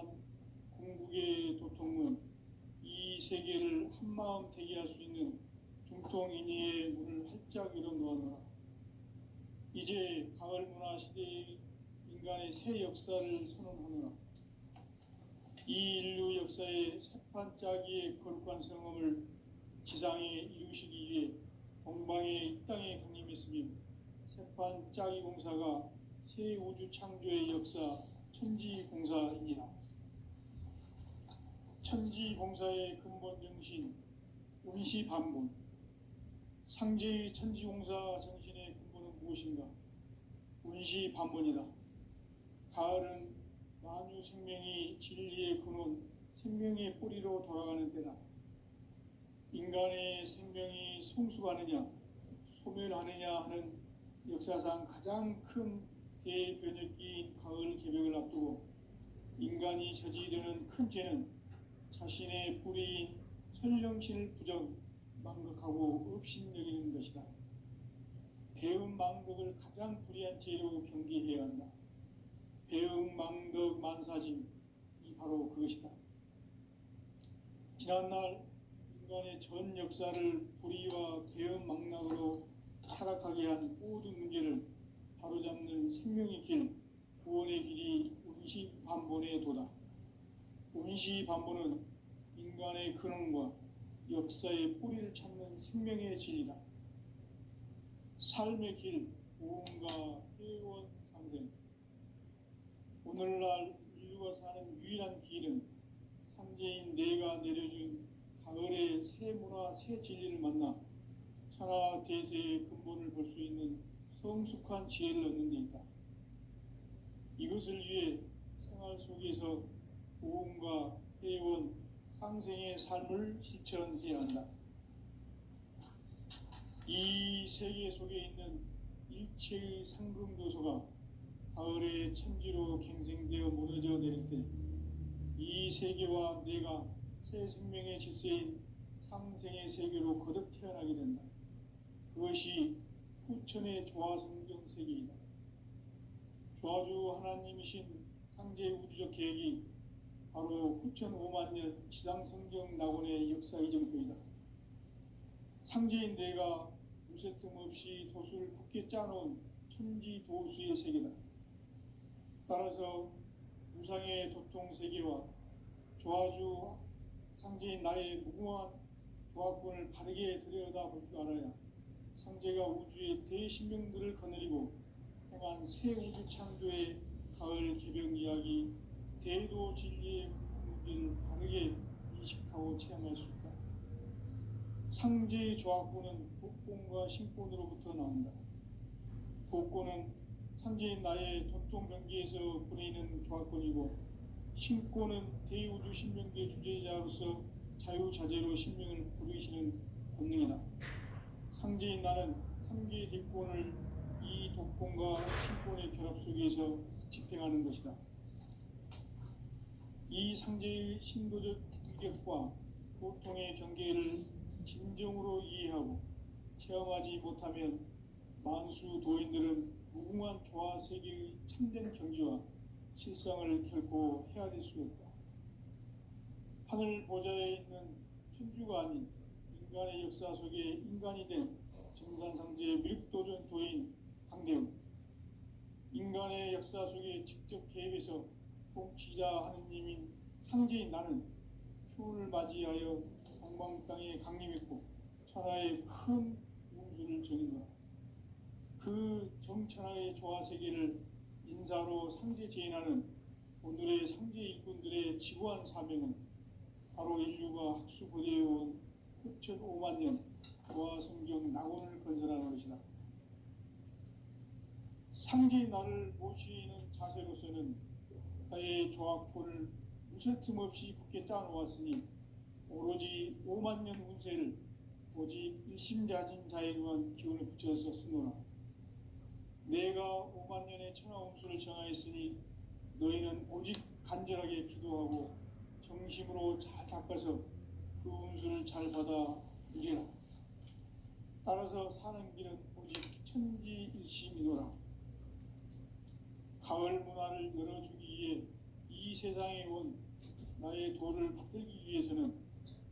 위대한 궁극의 도통문, 이 세계를 한마음 되게 할 수 있는 중통인의의 문을 활짝 열어 놓아노라. 이제 가을 문화 시대의 인간의 새 역사를 선언하노라. 이 인류 역사의 새판짜기의 거룩한 성험을 지상에 이루시기 위해 동방의 이 땅에 강림했으며 새판짜기 공사가 새 우주 창조의 역사 천지공사이니라. 천지공사의 근본 정신 운시반본. 상제의 천지공사 정신의 근본은 무엇인가? 운시반본이다. 가을은 만유 생명이 진리의 근원, 생명의 뿌리로 돌아가는 때다. 인간의 생명이 성숙하느냐, 소멸하느냐 하는 역사상 가장 큰 대변혁기인 가을 개벽을 앞두고 인간이 저지르는 큰 죄는 자신의 뿌리인 선령신을 망각하고 업신여기는 것이다. 배은망덕을 가장 불의한 죄로 경계해야 한다. 배은망덕 만사짐이 바로 그것이다. 지난날 인간의 전 역사를 불의와 배은망락으로 타락하게 한 모든 문제를 바로잡는 생명의 길, 구원의 길이 운시반본의 도다. 운시반본은 인간의 근원과 역사의 뿌리를 찾는 생명의 진리다. 삶의 길, 보험과 회원 상생. 오늘날 인류가 사는 유일한 길은 상제인 내가 내려준 가을의 새 문화, 새 진리를 만나 천하 대세의 근본을 볼 수 있는 성숙한 지혜를 얻는 데 있다. 이것을 위해 생활 속에서 보험과 회원, 상생의 삶을 실천해야 한다. 이 세계 속에 있는 일체의 상금도서가 가을의 천지로 갱생되어 무너져 내릴 때 이 세계와 내가 새 생명의 질서인 상생의 세계로 거듭 태어나게 된다. 그것이 후천의 조화성경 세계이다. 조화주 하나님이신 상제의 우주적 계획이 바로 후천 5만 년 지상성경 낙원의 역사 이정표이다. 상제인 내가 무쇠 틈 없이 도수를 굳게 짜놓은 천지도수의 세계다. 따라서 무상의 도통 세계와 조화주 상제인 나의 무궁한 조화권을 바르게 들여다볼 줄 알아야 상제가 우주의 대신명들을 거느리고 행한 새 우주 창조의 가을 개벽 이야기, 대도 진리의 문제를 바르게 인식하고 체험할 수 있다. 상제의 조화권은 복권과 신권으로부터 나온다. 복권은 상제인 나의 도통 경계에서 부리는 조화권이고, 신권은 대우주 신명계 주제자로서 자유자재로 신명을 부르시는 본능이다. 상제인 나는 3개의 대권을 이 독권과 신권의 결합 속에서 집행하는 것이다. 이 상제의 신도적 위격과 보통의 경계를 진정으로 이해하고 체험하지 못하면 만수 도인들은 무궁한 조화 세계의 참된 경지와 실상을 결코 헤아릴 수 없다. 하늘 보좌에 있는 천주가 아닌 인간의 역사 속에 인간이 된 정산상제 밀도전 도인 강대웅, 인간의 역사 속에 직접 개입해서 통치자 하느님인 상제인 나는 추운을 맞이하여 동방 땅에 강림했고 천하의 큰 운수를 정인노라. 그 정천하의 조화 세계를 인사로 상제 제인하는 오늘의 상제 일꾼들의 지구한 사명은 바로 인류가 학수고대해온 후천 5만 년 조화성경 낙원을 건설하는 것이다. 상제인 나를 모시는 자세로서는 나의 조화권을 무쇠틈 없이 굳게 짜놓았으니 오로지 5만 년 운세를 오직 일심자진 자에게만 기운을 붙여서 쓰노라. 내가 5만 년의 천하운수를 정하였으니 너희는 오직 간절하게 기도하고 정심으로 잘 닦아서 그 운수를 잘 받아 누리라. 따라서 사는 길은 오직 천지일심이노라. 가을 문화를 열어주기 위해 이 세상에 온 나의 도를 받들기 위해서는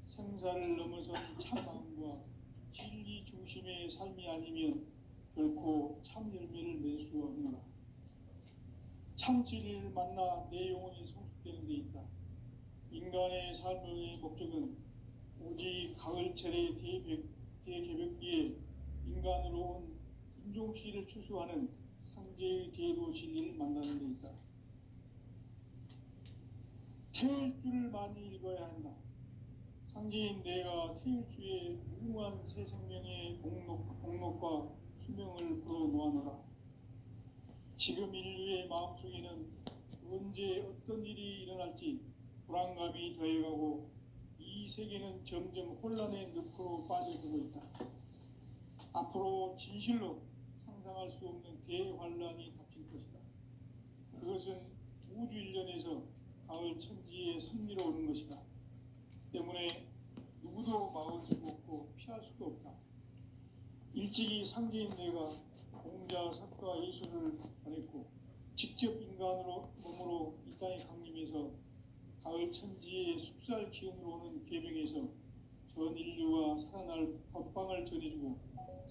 생사를 넘어선 참마음과 진리 중심의 삶이 아니면 결코 참 열매를 맺을 수 없노라. 참 진리를 만나 내 영혼이 성숙되는 데 있다. 인간의 삶의 목적은 오직 가을철의 대개벽기에 인간으로 온 인종시를 추수하는 상제의 대도 진리를 만나는 데 있다. 태일주를 많이 읽어야 한다. 상제인 내가 태일주의 무궁한 새 생명의 목록과 수명을 풀어놓아노라. 지금 인류의 마음속에는 언제 어떤 일이 일어날지 불안감이 더해가고 이 세계는 점점 혼란의 늪으로 빠져들고 있다. 앞으로 진실로 상상할 수 없는 대환란이 닥칠 것이다. 그것은 우주 일련에서 가을 천지의 섭리로 오는 것이다. 때문에 누구도 막을 수 없고 피할 수도 없다. 일찍이 상제인 내가 공자, 석가, 예수를 보냈고 직접 인간으로 몸으로 이 땅에 강림해서 가을 천지의 숙살 기운으로 오는 계명에서 전 인류가 살아날 법방을 전해주고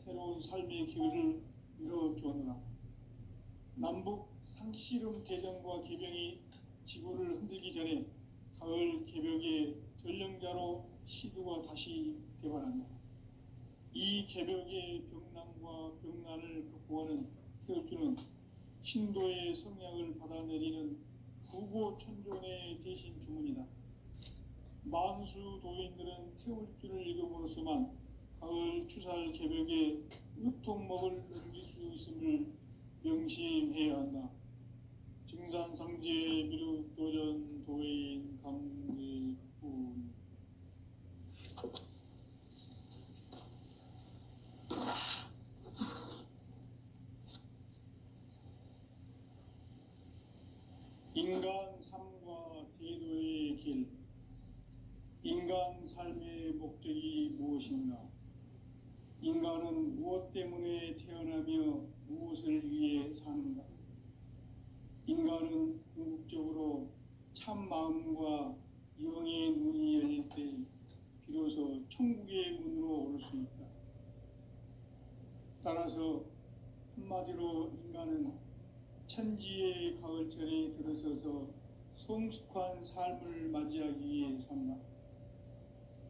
새로운 삶의 기회를 열어주었노라. 남북 상씨름 대전과 계병이 지구를 흔들기 전에 가을 개벽의 전령자로 시두가 다시 개발한다. 이 개벽의 병남과 병난을 극복하는 태울주는 신도의 성약을 받아내리는 구고천존의 대신 주문이다. 만수 도인들은 태울주를 읽음으로써만 가을 추살 개벽의 으통목을 넘길 수 있음을 명심해야 한다. 증산상제 미륵도전 도인 강대군. 인간 삶과 대도의 길. 인간 삶의 목적이 무엇인가? 인간은 무엇 때문에 태어나며 무엇을 위해 사는가? 인간은 궁극적으로 참 마음과 영의 문이 열릴 때 비로소 천국의 문으로 오를 수 있다. 따라서 한마디로 인간은 천지의 가을철에 들어서서 성숙한 삶을 맞이하기 위해 산다.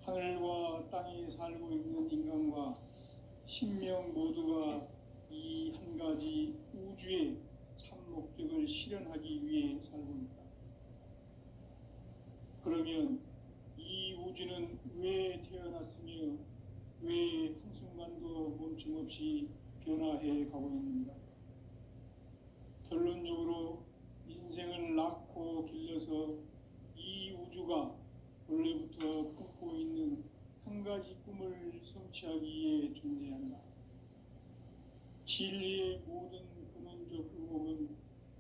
하늘과 땅에 살고 있는 인간과 신명 모두가 이 한 가지 우주의 참 목적을 실현하기 위해 살고 있다. 그러면 이 우주는 왜 태어났으며 왜 한순간도 멈춤없이 변화해 가고 있는가? 결론적으로 인생을 낳고 길러서 이 우주가 원래부터 품고 있는 한 가지 꿈을 성취하기 위해 존재한다. 진리의 모든 근원적 의혹은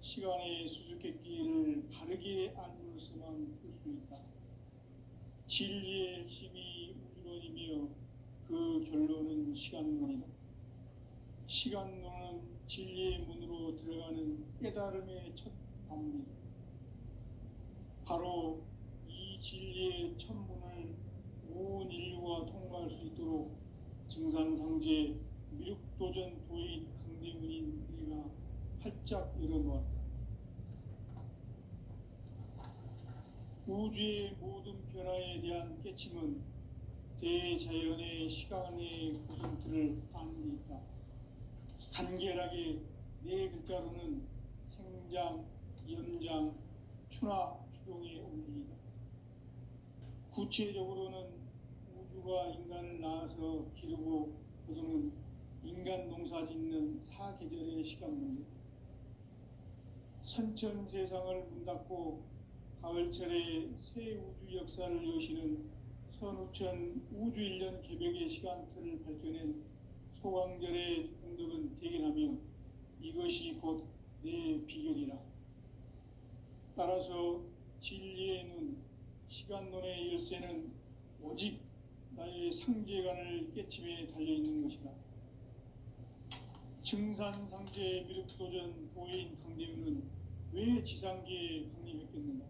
시간의 수수께끼를 바르게 알므로서만 풀 수 있다. 진리의 핵심이 우주론이며 그 결론은 시간론이다. 시간론은 진리의 문으로 들어가는 깨달음의 첫 방문이다. 바로 이 진리의 첫 문을 온 인류가 통과할 수 있도록 증산상제 미륵도전 도인 강대문인 내가 활짝 열어놓았다. 우주의 모든 변화에 대한 깨침은 대자연의 시간의 구성틀을 아는 데 있다. 간결하게 네 글자로는 생장, 연장, 추나 추동의 원리이다. 구체적으로는 우주가 인간을 낳아서 기르고 거두는 인간 농사 짓는 사계절의 시간 문제. 선천 세상을 문 닫고 가을철에 새 우주 역사를 여시는 선우천 우주 1년 개벽의 시간틀을 밝혀낸 소강절의 공덕은 대견하며 이것이 곧 내 비결이라. 따라서 진리의 눈, 시간론의 열쇠는 오직 나의 상제관을 깨침에 달려있는 것이다. 증산상제 미륵도전 도인 강대우는 왜 지상계에 강림했겠는가?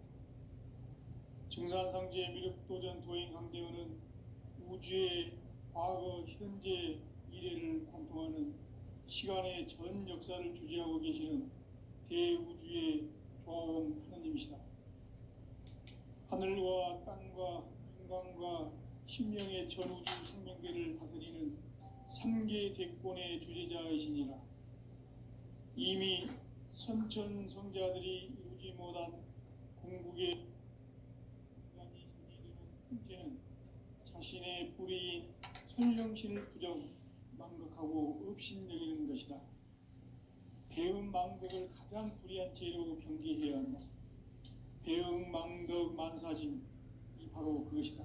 증산상제 미륵도전 도인 강대원은 우주의 과거, 현재, 미래를 관통하는 시간의 전 역사를 주재하고 계시는 대우주의 조화원 하느님이시다. 하늘과 땅과 인간과 신명의 전우주 생명계를 다스리는 삼계 대권의 주재자이시니라. 이미 선천성자들이 이루지 못한 궁극의 인간이 생기는 형태는 자신의 뿌리인 천령신을 부정, 망각하고 업신여기는 것이다. 배은망덕을 가장 불의한 죄로 경계해야 한다. 배은망덕 만사짐이 바로 그것이다.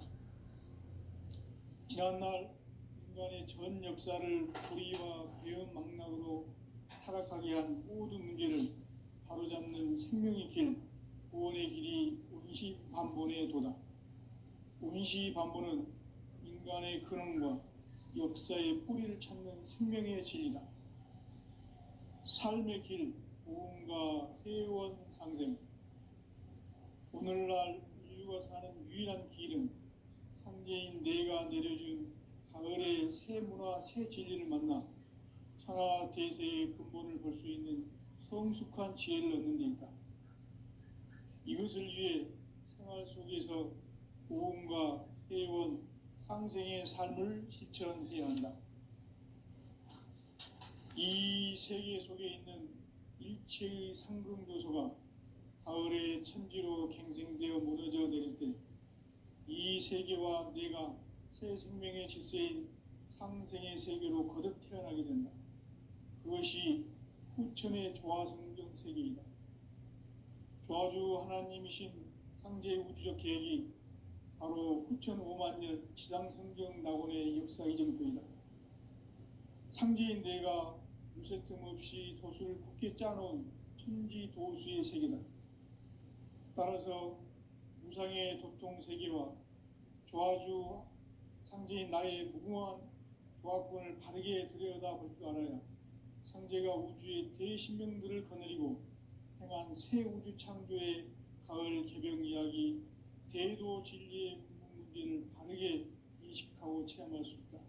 지난날 인간의 전 역사를 불의와 배은망락으로 타락하게 한 모든 문제를 바로잡는 생명의 길, 구원의 길이 운시반본의 도다. 운시반본은 인간의 근원과 역사의 뿌리를 찾는 생명의 진리다. 삶의 길, 보험과 회원 상생. 오늘날 인류가 사는 유일한 길은 상제인 내가 내려준 가을의 새 문화, 새 진리를 만나 천하 대세의 근본을 볼 수 있는 성숙한 지혜를 얻는 데 있다. 이것을 위해 생활 속에서 보험과 회원, 상생의 삶을 실천해야 한다. 이 세계 속에 있는 일체의 상승교소가 가을의 천지로 갱생되어 무너져 내릴 때 이 세계와 내가 새 생명의 질서인 상생의 세계로 거듭 태어나게 된다. 그것이 후천의 조화성경 세계이다. 조화주 하나님이신 상제 우주적 계획이 바로 후천 5만년 지상성경 낙원의 역사 이정표이다. 상제인 내가 무쇠 틈 없이 도수를 굳게 짜놓은 천지 도수의 세계다. 따라서 무상의 도통 세계와 조화주 상제인 나의 무궁한 조화권을 바르게 들여다볼 줄 알아야 상제가 우주의 대신명들을 거느리고 행한 새 우주 창조의 가을 개병 이야기, 대도 진리의 궁극 문제를 바르게 인식하고 체험할 수 있다.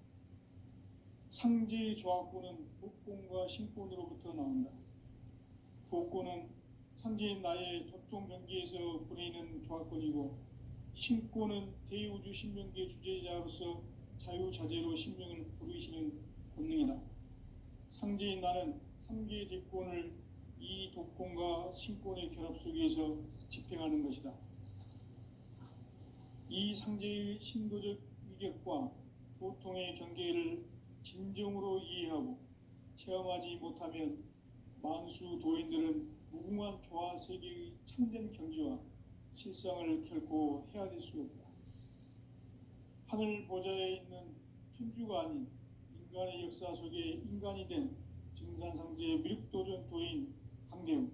상제의 조화권은 복권과 신권으로부터 나온다. 복권은 상제인 나의 도통 경계에서 보내는 조화권이고, 신권은 대우주 신명계 주제자로서 자유자재로 신명을 부르시는 본능이다. 상제인 나는 삼계 대권을 이 독권과 신권의 결합 속에서 집행하는 것이다. 이 상제의 신도적 위격과 도통의 경계를 진정으로 이해하고 체험하지 못하면 만수 도인들은 무궁한 조화 세계의 참된 경지와 실상을 결코 헤아릴 수 없다. 하늘 보좌에 있는 천주가 아닌 인간의 역사 속에 인간이 된 증산상제 미륵도전 도인 강대우,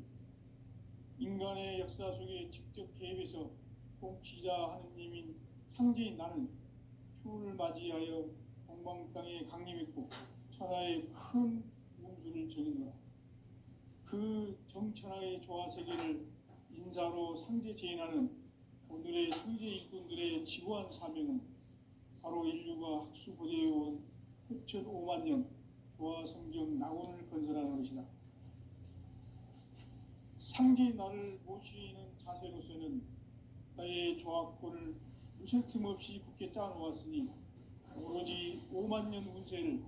인간의 역사 속에 직접 개입해서 통치자 하느님인 상제인 나는 추운을 맞이하여 동방 땅에 강림했고 천하의 큰 운수를 정의노라. 그 정천하의 조화세계를 인사로 상제 제인하는 오늘의 상제 일꾼들의 지구한 사명은 바로 인류가 학수고대해온 후천 5만년 조화성경 낙원을 건설하는 것이다. 상제의 나를 모시는 자세로서는 나의 조화권을 무슨 틈 없이 굳게 짜놓았으니 오로지 5만년 운세를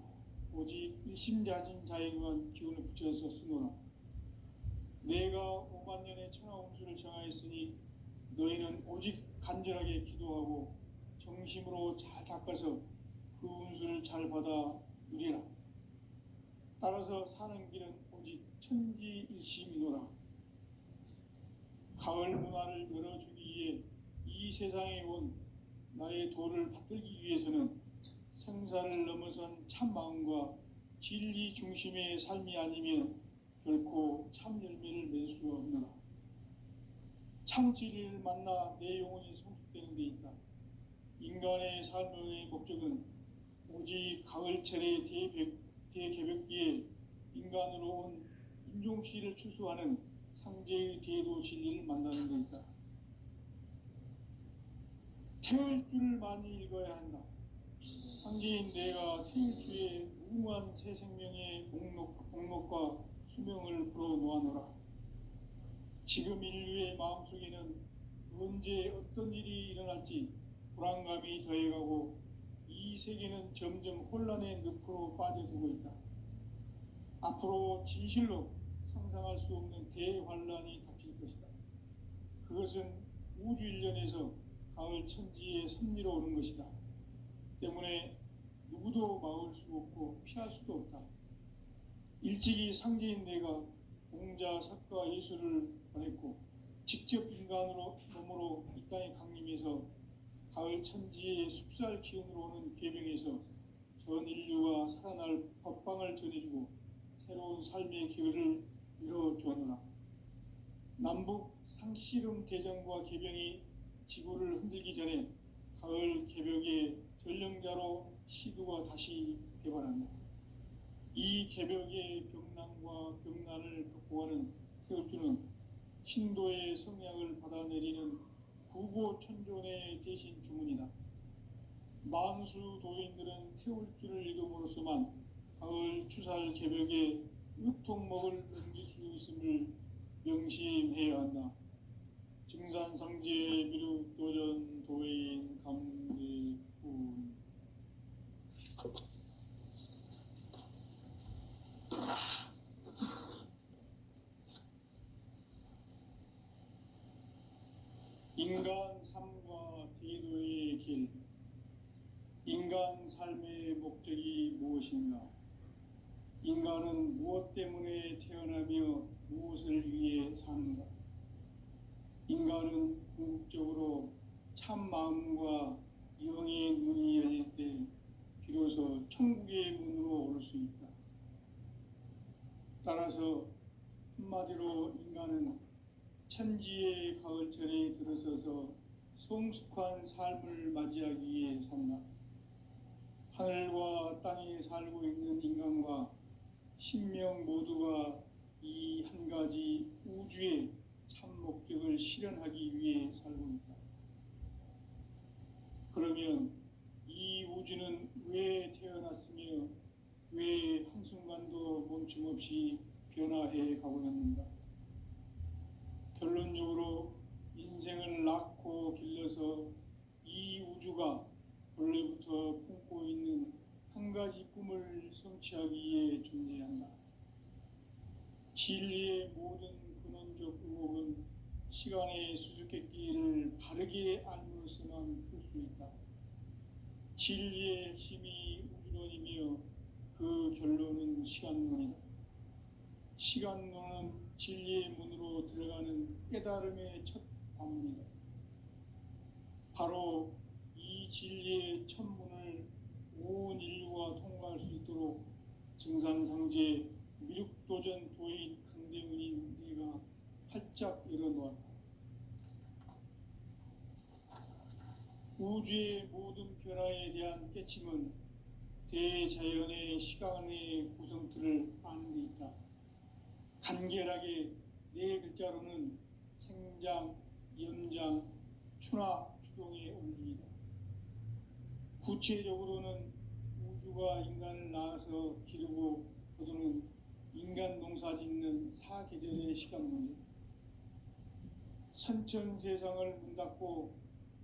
오직 일심자진 자에게만 기운을 붙여서 쓰노라. 내가 5만년의 천하 운수를 정하였으니 너희는 오직 간절하게 기도하고 정심으로 잘 닦아서 그 운수를 잘 받아 누리라. 따라서 사는 길은 오직 천지일심이노라. 가을 문화를 열어주기 위해 이 세상에 온 나의 도를 받들기 위해서는 생사를 넘어선 참 마음과 진리 중심의 삶이 아니면 결코 참 열매를 맺을 수 없노라. 참 진리를 만나 내 영혼이 성숙되는 데 있다. 인간의 삶의 목적은 오직 가을철의 대개벽기에 인간으로 온 인종시를 추수하는 상제의 대도 진리를 만나는 데 있다. 태울 줄을 많이 읽어야 한다. 상제인 내가 태울 주의 무궁한 새 생명의 목록과 수명을 불어놓아노라. 지금 인류의 마음속에는 언제 어떤 일이 일어날지 불안감이 더해가고 이 세계는 점점 혼란의 늪으로 빠져들고 있다. 앞으로 진실로 상상할 수 없는 대환란이 닥칠 것이다. 그것은 우주 일련에서 가을 천지의 섭리로 오는 것이다. 때문에 누구도 막을 수 없고 피할 수도 없다. 일찍이 상제인 내가 공자, 석가, 예수를 보냈고 직접 인간으로 몸으로 이 땅에 강림해서 가을 천지의 숲살 기운으로 오는 계명에서 전 인류가 살아날 법방을 전해주고 새로운 삶의 기회를 이뤄주었노라. 남북 상씨름 대전과 개병이 지구를 흔들기 전에 가을 개벽의 전령자로 시두가 다시 개발한다. 이 개벽의 병난과 병난을 극복하는 태울주는 신도의 성향을 받아내리는 구고천존의 대신 주문이다. 만수 도인들은 태울주를 읽음으로써만 가을 추살 개벽의 으통목을 넘길 수 있음을 명심해야 한다. 증산상제 미륵도전 도인 감대군. 인간 삶과 대도의 길. 인간 삶의 목적이 무엇인가? 인간은 무엇 때문에 태어나며 무엇을 위해 사는가? 인간은 궁극적으로 참 마음과 영의 문이 열릴 때 비로소 천국의 문으로 오를 수 있다. 따라서 한마디로 인간은 천지의 가을철에 들어서서 성숙한 삶을 맞이하기 위해 산다. 하늘과 땅에 살고 있는 인간과 신명 모두가 이 한 가지 우주의 참 목적을 실현하기 위해 살고 있다. 그러면 이 우주는 왜 태어났으며 왜 한순간도 멈춤없이 변화해 가고 있는가? 결론적으로 인생을 낳고 길러서 이 우주가 원래부터 품고 있는 한 가지 꿈을 성취하기 위해 존재한다. 진리의 모든 근원적 의혹은 시간의 수수께끼를 바르게 알므로서만 풀 수 있다. 진리의 핵심이 우주론이며 그 결론은 시간론이다. 시간론은 진리의 문으로 들어가는 깨달음의 첫 관문이다. 바로 이 진리의 첫 문을 온 인류가 통과할 수 있도록 증산상제 미륵도전 도인 강대문인 내가 활짝 열어놓았다. 우주의 모든 변화에 대한 깨침은 대자연의 시간의 구성틀을 아는 데 있다. 간결하게 네 글자로는 생장, 연장, 추나 추동의 원리이다. 구체적으로는 우주가 인간을 낳아서 기르고 거두는 인간 농사 짓는 사계절의 시간 문제다. 선천 세상을 문 닫고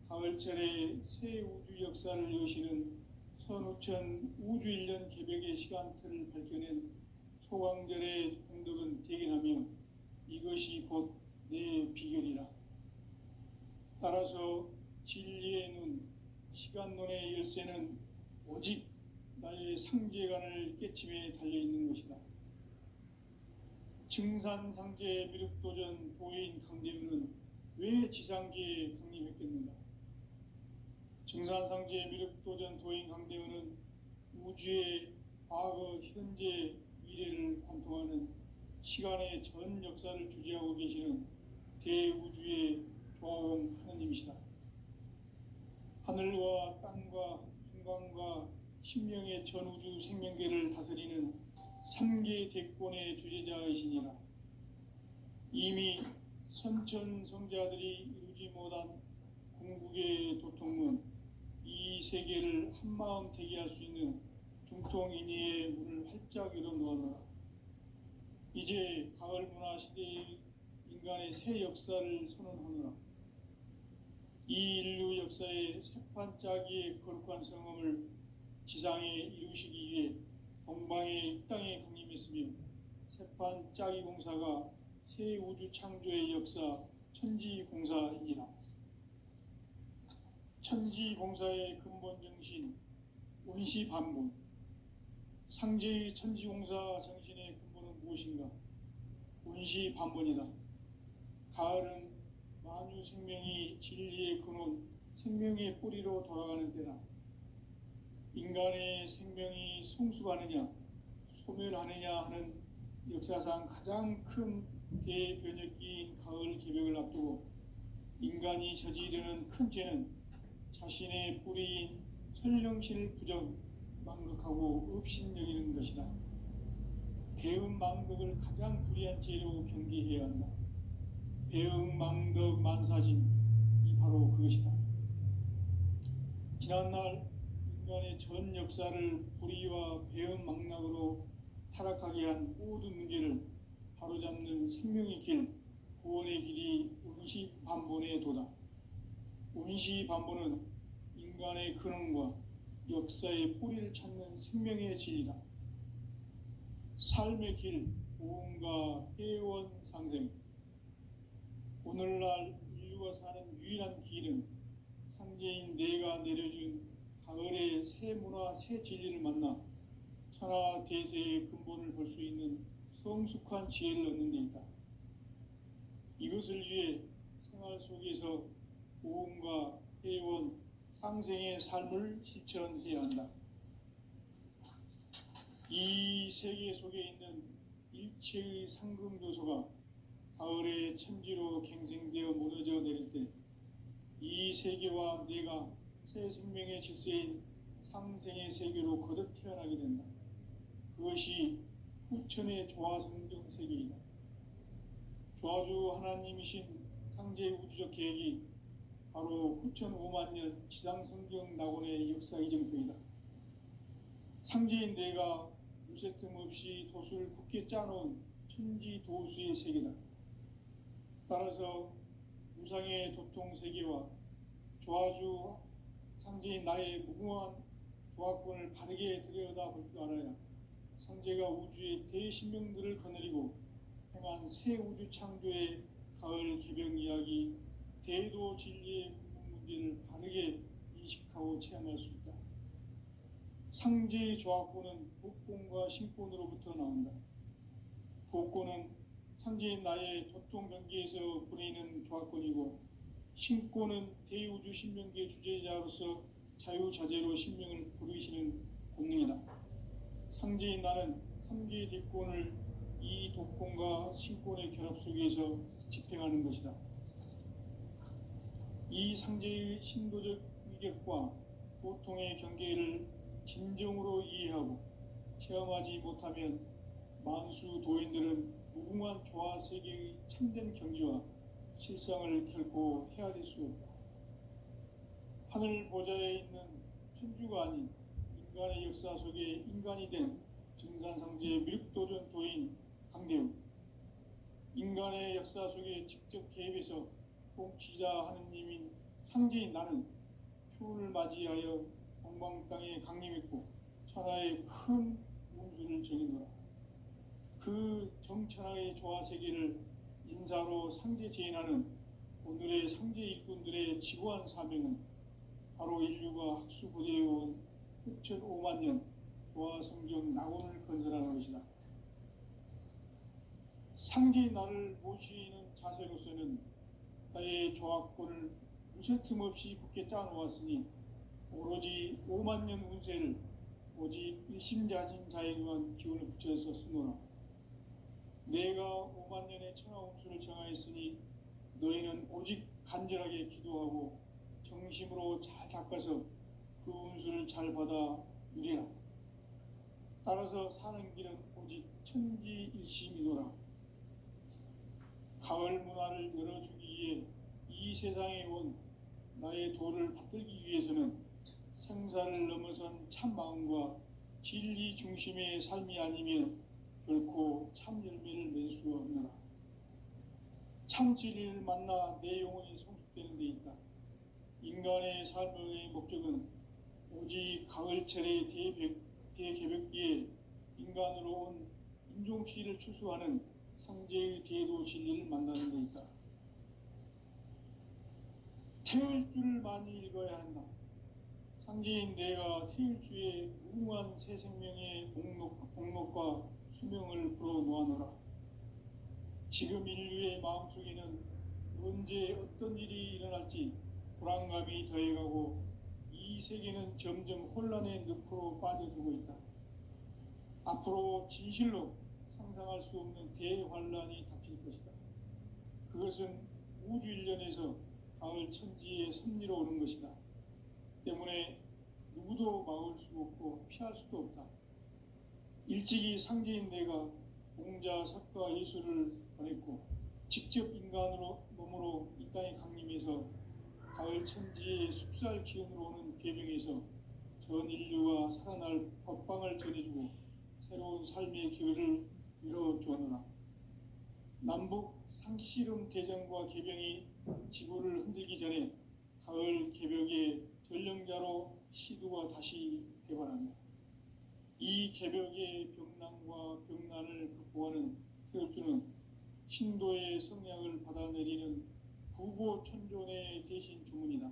가을철에 새 우주 역사를 여시는 선우천 우주 1년 개벽의 시간틀을 밝혀낸 소강절의 공덕은 대견하며 이것이 곧 내 비결이라. 따라서 진리의 눈, 시간론의 열쇠는 오직 나의 상제관을 깨침에 달려있는 것이다. 증산상제 미륵도전 도인 강대문은 왜 지상계에 강림했겠는가? 증산상제 미륵도전 도인 강대문은 우주의 과거, 현재, 미래를 관통하는 시간의 전 역사를 주재하고 계시는 대우주의 조화원 하느님이시다. 하늘과 땅과 인간과 신명의 전우주 생명계를 다스리는 3계 대권의 주재자이시니라. 이미 선천성자들이 이루지 못한 궁극의 도통문 이 세계를 한마음 되게 할 수 있는 중통인의의 문을 활짝 열어놓았노라. 이제 가을 문화 시대의 인간의 새 역사를 선언하노라. 이 인류 역사의 새판짜기의 거룩한 성험을 지상에 이루시기 위해 동방의 이 땅에 강림했으며 새판짜기 공사가 새 우주 창조의 역사 천지공사이니라. 천지공사의 근본 정신 원시반본, 상제의 천지공사 정신의 근본은 무엇인가? 원시반본이다. 가을은 만유 생명이 진리의 근원, 생명의 뿌리로 돌아가는 때다. 인간의 생명이 성숙하느냐, 소멸하느냐 하는 역사상 가장 큰 대변혁기인 가을 개벽을 앞두고 인간이 저지르는 큰 죄는 자신의 뿌리인 선령신을 망극하고 업신여기는 것이다. 배은망덕을 가장 불의한 죄로 경계해야 한다. 배은망덕 만사진이 바로 그것이다. 지난날 인간의 전 역사를 불의와 배은망락으로 타락하게 한 모든 문제를 바로잡는 생명의 길, 구원의 길이 원시반본의 도다. 원시반본은 인간의 근원과 역사의 뿌리를 찾는 생명의 진리다. 삶의 길, 보험과 회원 상생. 오늘날 인류가 사는 유일한 길은 상제인 내가 내려준 가을의 새 문화, 새 진리를 만나 천하 대세의 근본을 볼 수 있는 성숙한 지혜를 얻는 데 있다. 이것을 위해 생활 속에서 보험과 회원, 상생의 삶을 실천해야 한다. 이 세계 속에 있는 일체의 상금요소가 가을의 천지로 갱생되어 무너져 내릴 때 이 세계와 내가 새 생명의 질서인 상생의 세계로 거듭 태어나게 된다. 그것이 후천의 조화성경 세계이다. 조화주 하나님이신 상제 우주적 계획이 바로 후천 5만 년 지상성경 낙원의 역사 이정표이다. 상제인 내가 무쇠 틈 없이 도수를 굳게 짜놓은 천지 도수의 세계다. 따라서 무상의 도통 세계와 조화주 상제인 나의 무궁한 조화권을 바르게 들여다볼 줄 알아야 상제가 우주의 대신명들을 거느리고 행한 새 우주 창조의 가을 개벽 이야기, 대도 진리의 근본 문제를 바르게 인식하고 체험할 수 있다. 상제의 조화권은 복권과 신권으로부터 나온다. 복권은 상제인 나의 도통 경계에서 부리는 조화권이고, 신권은 대우주 신명계 주제자로서 자유자재로 신명을 부르시는 본능이다. 상제인 나는 3개의 대권을 이 독권과 신권의 결합 속에서 집행하는 것이다. 이 상제의 신도적 위격과 보통의 경계를 진정으로 이해하고 체험하지 못하면 만수 도인들은 무궁한 조화 세계의 참된 경지와 실상을 결코 헤아릴 수 없다. 하늘 보좌에 있는 천주가 아닌 인간의 역사 속에 인간이 된 증산상제의 밀도전 도인 강대우, 인간의 역사 속에 직접 개입해서 통치자 하느님인 상제인 나는 추운을 맞이하여 동방 땅에 강림했고 천하의 큰 운수를 정해노라. 그 정천하의 조화 세계를 인사로 상제 제인하는 오늘의 상제 일꾼들의 지고한 사명은 바로 인류가 학수고대해온 6,5만 년 조화 성경 낙원을 건설하는 것이다. 상제인 나를 모시는 자세로서는 나의 조화권을 무쇠 틈 없이 굳게 짜놓았으니 오로지 5만 년 운세를 오직 일심자진 자에게만 기운을 붙여서 쓰노라. 내가 5만 년의 천하 운수를 정하였으니 너희는 오직 간절하게 기도하고 정심으로 잘 닦아서 그 운수를 잘 받아 누리라. 따라서 사는 길은 오직 천지일심이노라. 가을 문화를 열어주기 위해 이 세상에 온 나의 도를 받들기 위해서는 생사를 넘어선 참 마음과 진리 중심의 삶이 아니면 결코 참 열매를 맺을 수 없노라. 참 진리를 만나 내 영혼이 성숙되는 데 있다. 인간의 삶의 목적은 오직 가을철의 대개벽기에 인간으로 온 인종씨를 추수하는 상제의 대도 진리를 만나는 데 있다. 태울 줄을 많이 읽어야 한다. 상제인 내가 태울 주의 무궁한 새 생명의 목록과 수명을 불어놓아노라. 지금 인류의 마음속에는 언제 어떤 일이 일어날지 불안감이 더해가고 이 세계는 점점 혼란의 늪으로 빠져들고 있다. 앞으로 진실로 상상할 수 없는 대환란이 닥칠 것이다. 그것은 우주 일련에서 가을 천지의 섭리로 오는 것이다. 때문에 누구도 막을 수 없고 피할 수도 없다. 일찍이 상제인 내가 공자, 석가, 예수를 보냈고 직접 인간으로 몸으로 이 땅에 강림해서 가을 천지의 숲살 기운으로 오는 계명에서 전 인류가 살아날 법방을 전해주고 새로운 삶의 기회를 이뤄주었노라. 남북 상씨름 대전과 계병이 지구를 흔들기 전에 가을 개벽의 전령자로 시두가 다시 개발한다. 이 개벽의 병난과 병난을 극복하는 태울주는 신도의 성향을 받아내리는 부고천존의 대신 주문이다.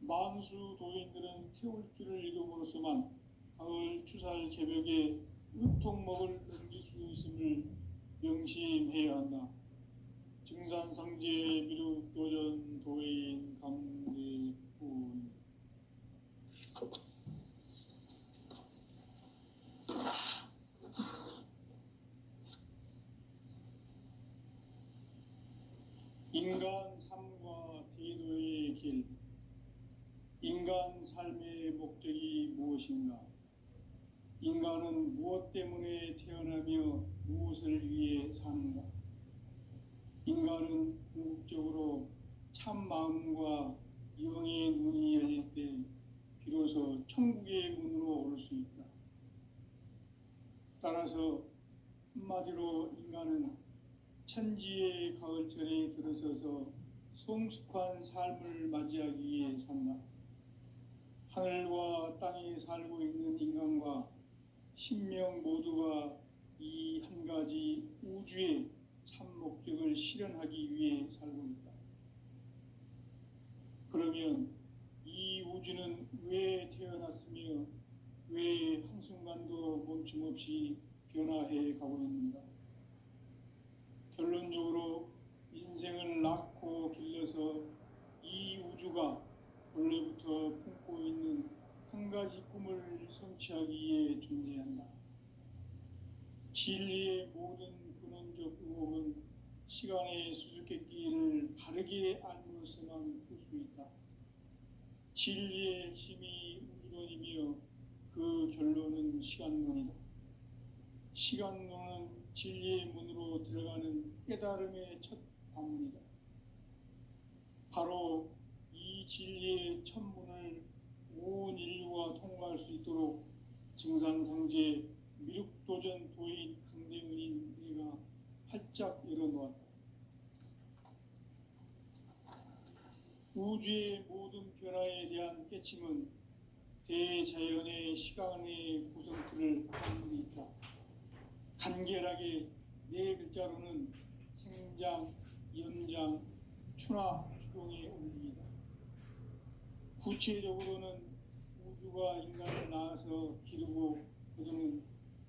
만수 도인들은 태울주를 읽음으로써만 가을 추살 개벽의 의통목을 넘길 수 있음을 명심해야 한다. 증산상제 미륵도전 도인 강대군. 인간 삶과 대도의 길. 인간 삶의 목적이 무엇인가? 인간은 무엇 때문에 태어나며 무엇을 위해 사는가? 인간은 궁극적으로 참 마음과 영의 눈이 열릴 때 비로소 천국의 문으로 올 수 있다. 따라서 한마디로 인간은 천지의 가을철에 들어서서 성숙한 삶을 맞이하기 위해 산다. 하늘과 땅에 살고 있는 인간과 신명 모두가 이 한 가지 우주의 참 목적을 실현하기 위해 살고 있다. 그러면 이 우주는 왜 태어났으며 왜 한순간도 멈춤없이 변화해 가고 있는가? 결론적으로 인생을 낳고 길러서 이 우주가 원래부터 품고 있는 한 가지 꿈을 성취하기 위해 존재한다. 진리의 모든 근원적 의혹은 시간의 수수께끼를 바르게 알므로서만 풀 수 있다. 진리의 핵심이 우주론이며 그 결론은 시간론이다. 시간론은 진리의 문으로 들어가는 깨달음의 첫 방문이다. 바로 이 진리의 첫 문을 온 인류가 통과할 수 있도록 증산상제 미륵도전 도인 강대문인 내가 활짝 열어놓았다. 우주의 모든 변화에 대한 깨침은 대자연의 시간의 구성틀을 가지고 있다. 간결하게 네 글자로는 생장, 연장, 추나 추동의 원리이다. 구체적으로는 우주가 인간을 낳아서 기르고 거두는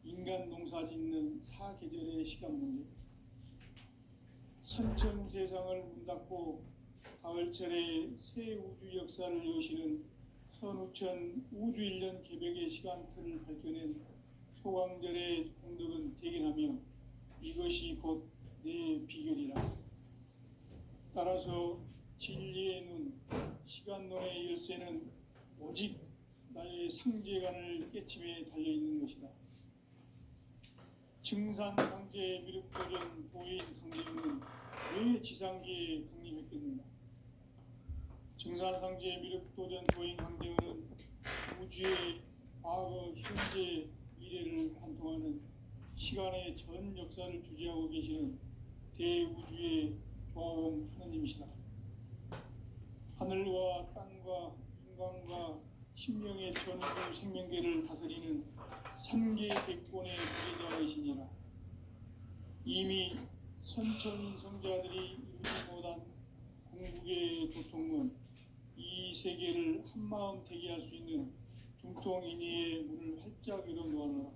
인간 농사 짓는 사계절의 시간 문제다. 선천 세상을 문 닫고 가을철에 새 우주 역사를 여시는 선우천 우주일년 개벽의 시간틀을 밝혀낸 소강절의 공덕은 대견하며 이것이 곧 내 비결이라. 따라서 진리의 눈, 시간론의 열쇠는 오직 나의 상제관을 깨침에 달려있는 것이다. 증산상제 미륵도전 도인 강제는 왜 지상계에 강림했겠는가? 증산상제 미륵도전 도인 강대원은 우주의 과거, 현재, 미래를 관통하는 시간의 전 역사를 주재하고 계시는 대우주의 조화원 하느님이시다. 하늘과 땅과 인간과 신명의 전우주 생명계를 다스리는 3개 대권의 주재자이시니라. 이미 선천 성자들이 이루지 못한 궁극의 도통은 이 세계를 한마음 되게 할 수 있는 중통인의의 문을 활짝 열어 놓아노라.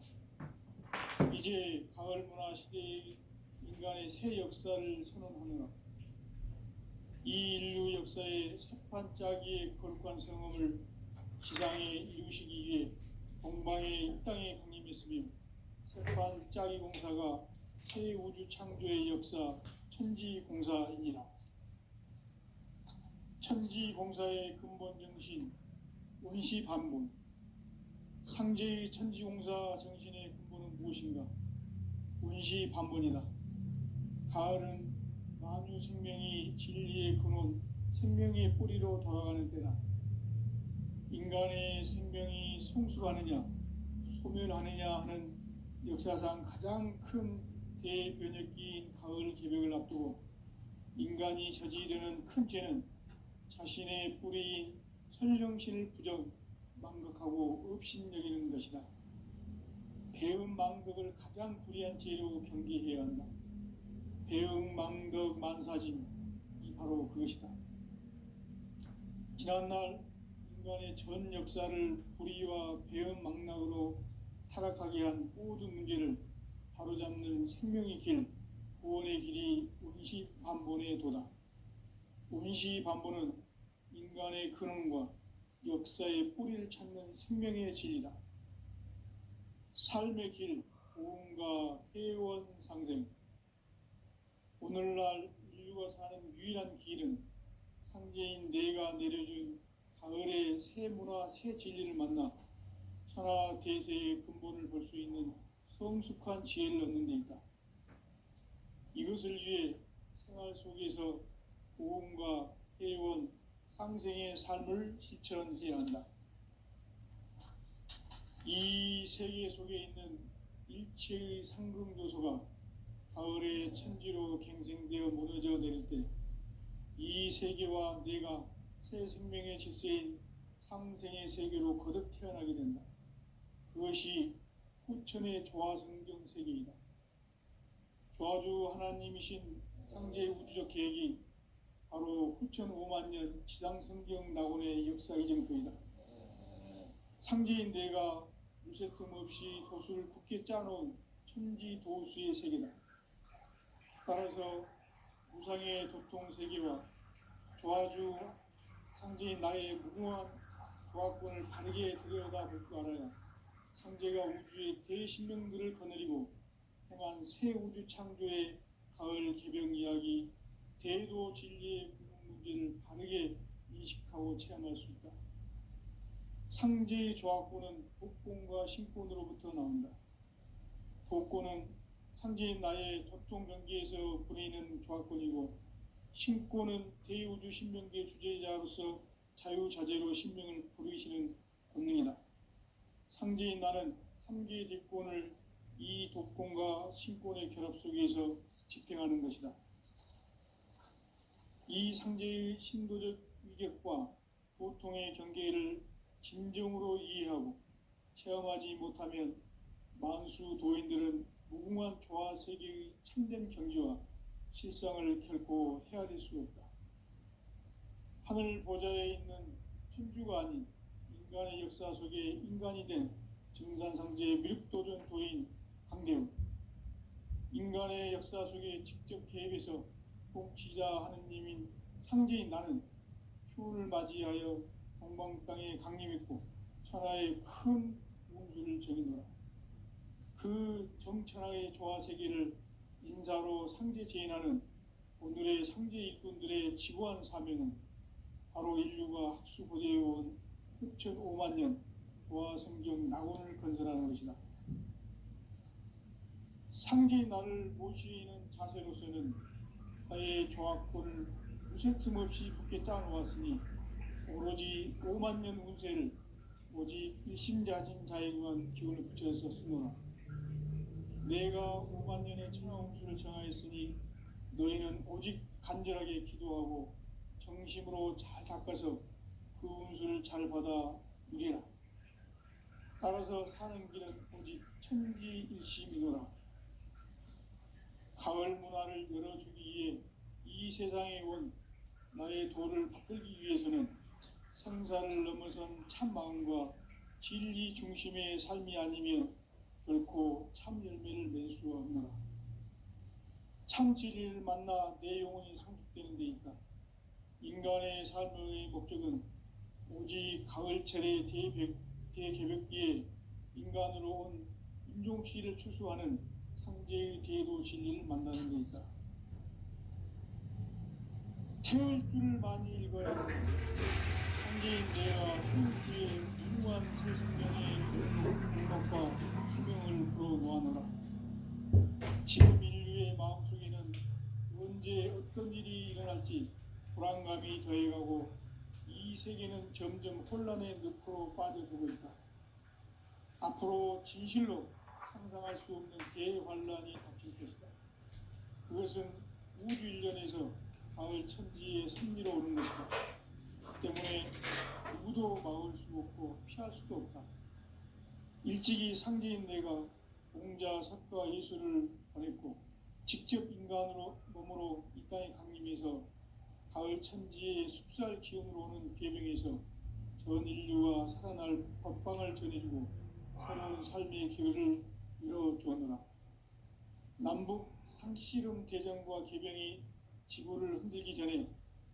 이제 가을 문화 시대의 인간의 새 역사를 선언하노라. 이 인류 역사의 새판짜기의 거룩한 성험을 지상에 이루시기 위해 동방의 이 땅에 강림했으며 새판짜기 공사가 새 우주 창조의 역사 천지공사이니라. 천지공사의 근본 정신 원시반본. 상제의 천지공사 정신의 근본은 무엇인가? 원시반본이다. 가을은 만유 생명이 진리의 근원, 생명의 뿌리로 돌아가는 때다. 인간의 생명이 성숙하느냐, 소멸하느냐 하는 역사상 가장 큰 대변혁기인 가을 개벽을 앞두고 인간이 저지르는 큰 죄는 자신의 뿌리인 설령신을 부정, 망극하고 업신여기는 것이다. 배음 망덕을 가장 불의한 죄로 경계해야 한다. 배음 망덕 만사짐이 바로 그것이다. 지난날 인간의 전 역사를 불의와 배음 망락으로 타락하게 한 모든 문제를 바로잡는 생명의 길, 구원의 길이 원시반본의 도다. 원시반본은 인간의 근원과 역사의 뿌리를 찾는 생명의 진리다. 삶의 길, 고음과 회원 상생. 오늘날 인류가 사는 유일한 길은 상제인 내가 내려준 가을의 새 문화, 새 진리를 만나 천하 대세의 근본을 볼 수 있는 성숙한 지혜를 얻는 데 있다. 이것을 위해 생활 속에서 고음과 회원, 상생의 삶을 실천해야 한다. 이 세계 속에 있는 일체의 상승요소가 가을의 천지로 갱생되어 무너져 내릴 때 이 세계와 내가 새 생명의 질서인 상생의 세계로 거듭 태어나게 된다. 그것이 후천의 조화성경 세계이다. 조화주 하나님이신 상제의 우주적 계획이 바로 후천 5만년 지상성경 낙원의 역사 이정표이다. 상제인 내가 무쇠 틈 없이 도수를 굳게 짜놓은 천지도수의 세계다. 따라서 무상의 도통 세계와 조화주 상제인 나의 무궁한 조화권을 바르게 들여다볼 줄 알아야 상제가 우주의 대신명들을 거느리고 행한 새 우주 창조의 가을 개벽 이야기, 대도 진리의 궁극 문제를 바르게 인식하고 체험할 수 있다. 상제의 조화권은 복권과 신권으로부터 나온다. 복권은 상제인 나의 도통 경계에서 부리는 조화권이고, 신권은 대우주 신명계 주제자로서 자유자재로 신명을 부르시는 권능이다. 상제인 나는 3개의 대권을 이 독권과 신권의 결합 속에서 집행하는 것이다. 이 상제의 신도적 위격과 도통의 경계를 진정으로 이해하고 체험하지 못하면 만수 도인들은 무궁한 조화 세계의 참된 경지와 실상을 결코 헤아릴 수 없다. 하늘 보좌에 있는 천주가 아닌 인간의 역사 속에 인간이 된 증산상제 미륵도전 도인 강대우. 인간의 역사 속에 직접 개입해서 통치자 하느님인 상제인 나는 추운을 맞이하여 동방 땅에 강림했고 천하의 큰 운수를 적이노라. 그 정천하의 조화 세계를 인사로 상제 제인하는 오늘의 상제 일꾼들의 지고한 사명은 바로 인류가 학수고대해온 후천 5만년 조화성경 낙원을 건설하는 것이다. 상제인 나를 모시는 자세로서는 나의 조화권을 무쇠틈 없이 굳게 짜놓았으니 오로지 5만 년 운세를 오직 일심자진 자에게만 기운을 붙여서 쓰노라. 내가 5만 년의 천하운수를 정하였으니 너희는 오직 간절하게 기도하고 정심으로 잘 닦아서 그 운수를 잘 받아 누리라. 따라서 사는 길은 오직 천지일심이노라. 가을 문화를 열어주기 위해 이 세상에 온 나의 도를 받들기 위해서는 성사를 넘어선 참 마음과 진리 중심의 삶이 아니면 결코 참 열매를 맺을 수 없노라. 참 진리를 만나 내 영혼이 성숙되는 데 있다. 인간의 삶의 목적은 오직 가을철의 대개벽기에 인간으로 온 인종씨를 추수하는 상제의 대도 진리를 만나는 데 있다. 태울 줄을 많이 읽어야 상제인 내가 태울주의 무궁한 새 생명의 공덕과 수명을 불어놓아노라. 지금 인류의 마음속에는 언제 어떤 일이 일어날지 불안감이 더해가고 이 세계는 점점 혼란의 늪으로 빠져들고 있다. 앞으로 진실로 상상할 수 없는 대환란이 닥칠 것이다. 그것은 우주 일전에서 가을 천지에 승리로 오는 것이다. 그 때문에 누구도 막을 수 없고 피할 수도 없다. 일찍이 상제인 내가 공자, 석가, 예수를 보냈고 직접 인간으로 몸으로 이 땅에 강림해서 가을 천지의 숲살 기운으로 오는 계병에서 전 인류와 살아날 법방을 전해주고 새로운 삶의 기회를 이뤄주었노라. 남북 상씨름 대전과 계병이 지구를 흔들기 전에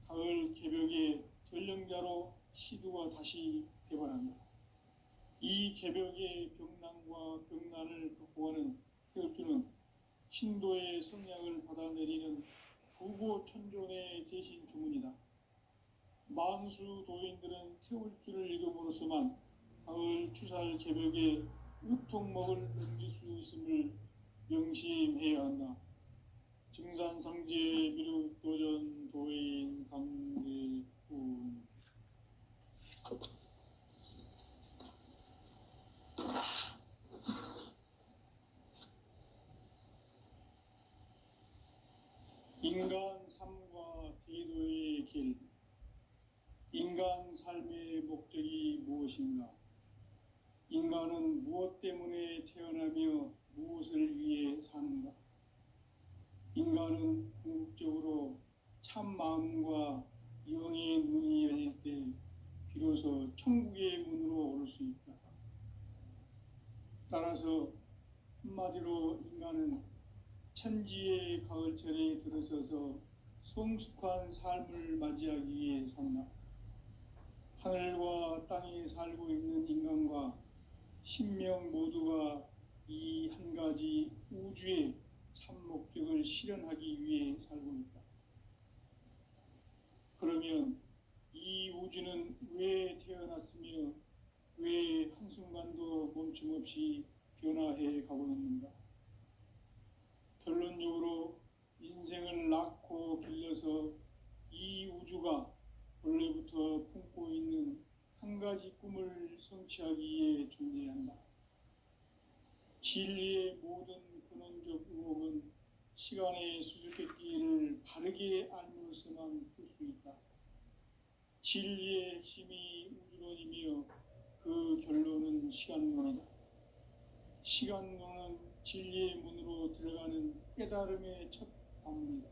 가을 개벽의 전령자로 시두가 다시 되발한다. 이 개벽의 병난과 병난을 극복하는 태울주는 신도의 성량을 받아내리는 부고천존의 대신 주문이다. 만수 도인들은 태울주를 읽음으로써만 가을 추살 개벽의 으통목을 넘길 수 있음을 명심해야 한다. 증산상제 미륵도전 도인 강대군. 인간 삶과 대도의 길. 인간 삶의 목적이 무엇인가? 인간은 무엇 때문에 태어나며 무엇을 위해 사는가? 인간은 궁극적으로 참 마음과 영의 눈이 열릴 때 비로소 천국의 문으로 오를 수 있다. 따라서 한마디로 인간은 천지의 가을철에 들어서서 성숙한 삶을 맞이하기 위해 산다. 하늘과 땅에 살고 있는 인간과 신명 모두가 이 한 가지 우주의 참 목적을 실현하기 위해 살고 있다. 그러면 이 우주는 왜 태어났으며 왜 한순간도 멈춤없이 변화해 가고 있는가? 결론적으로 인생을 낳고 길러서 이 우주가 원래부터 품고 있는 한 가지 꿈을 성취하기 위해 존재한다. 진리의 모든 근원적 의혹은 시간의 수수께끼를 바르게 알므로서만 풀 수 있다. 진리의 핵심이 우주론이며 그 결론은 시간론이다. 시간론은 진리의 문으로 들어가는 깨달음의 첫 방문이다.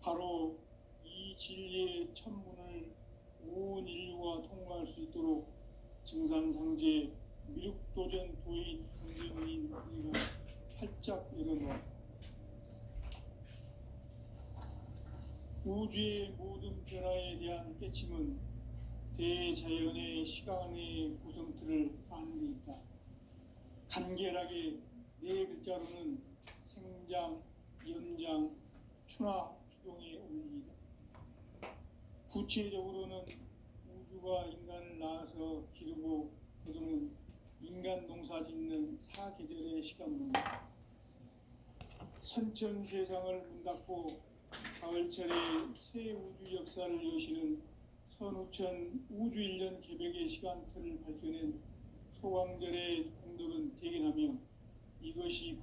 바로 이 진리의 첫 문을 온 인류가 통과할 수 있도록 증산상제 미륵도전 도인 강제무인 이가 활짝 열어놓았다. 우주의 모든 변화에 대한 깨침은 대자연의 시간의 구성틀을 아는 데 있다. 간결하게 네 글자로는 생장, 연장, 추나, 추동의 원리이다. 구체적으로는 우주가 인간을 낳아서 기르고 거두는 인간 농사 짓는 사계절의 시간문이다. 선천 세상을 문 닫고 가을철에 새 우주 역사를 여시는 선우천 우주일년 개벽의 시간틀을 밝혀낸 소강절의 공덕은 대견하며 이것이 곧